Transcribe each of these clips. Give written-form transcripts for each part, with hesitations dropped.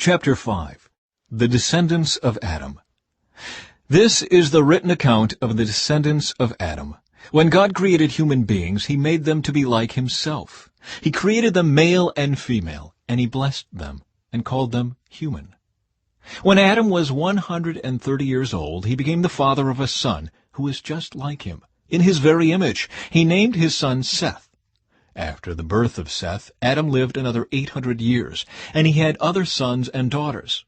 Chapter 5. The Descendants of Adam. This is the written account of the descendants of Adam. When God created human beings, he made them to be like himself. He created them male and female, and he blessed them and called them human. When Adam was 130 years old, he became the father of a son who was just like him. In his very image, he named his son Seth. After the birth of Seth, Adam lived another 800 years, and he had other sons and daughters.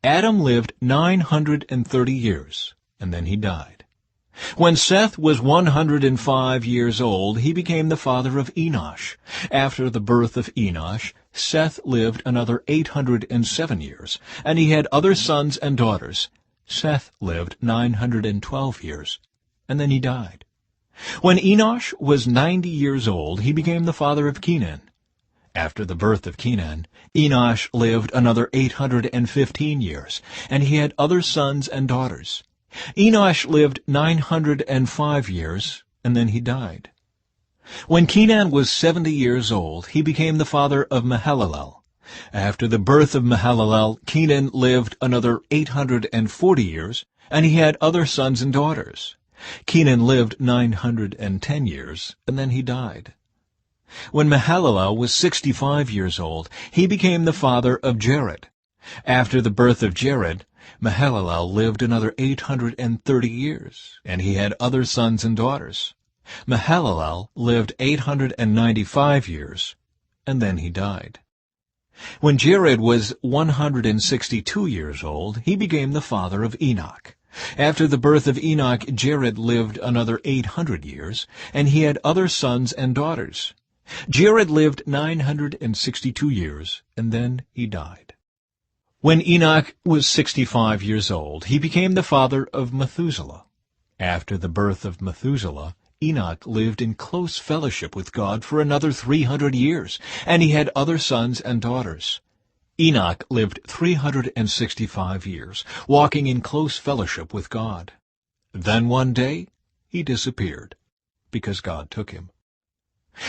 Adam lived 930 years, and then he died. When Seth was 105 years old, he became the father of Enosh. After the birth of Enosh, Seth lived another 807 years, and he had other sons and daughters. Seth lived 912 years, and then he died. When Enosh was 90 years old, he became the father of Kenan. After the birth of Kenan, Enosh lived another 815 years, and he had other sons and daughters. Enosh lived 905 years, and then he died. When Kenan was 70 years old, he became the father of Mahalalel. After the birth of Mahalalel, Kenan lived another 840 years, and he had other sons and daughters. Kenan lived 910 years, and then he died. When Mahalalel was 65 years old, he became the father of Jared. After the birth of Jared, Mahalalel lived another 830 years, and he had other sons and daughters. Mahalalel lived 895 years, and then he died. When Jared was 162 years old, he became the father of Enoch. After the birth of Enoch, Jared lived another 800 years, and he had other sons and daughters. Jared lived 962 years, and then he died. When Enoch was 65 years old, he became the father of Methuselah. After the birth of Methuselah, Enoch lived in close fellowship with God for another 300 years, and he had other sons and daughters. Enoch lived 365 years, walking in close fellowship with God. Then one day he disappeared, because God took him.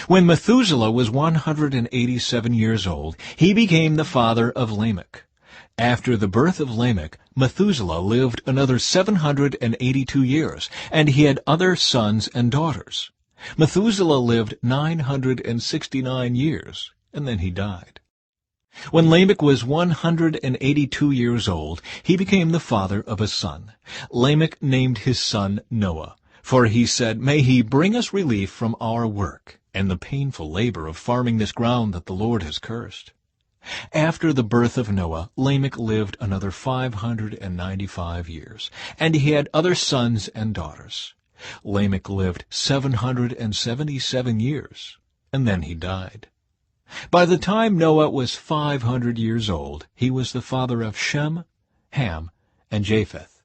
When Methuselah was 187 years old, he became the father of Lamech. After the birth of Lamech, Methuselah lived another 782 years, and he had other sons and daughters. Methuselah lived 969 years, and then he died. When Lamech was 182 years old, he became the father of a son. Lamech named his son Noah, for he said, "May he bring us relief from our work and the painful labor of farming this ground that the Lord has cursed." After the birth of Noah, Lamech lived another 595 years, and he had other sons and daughters. Lamech lived 777 years, and then he died. By the time Noah was 500 years old, he was the father of Shem, Ham, and Japheth.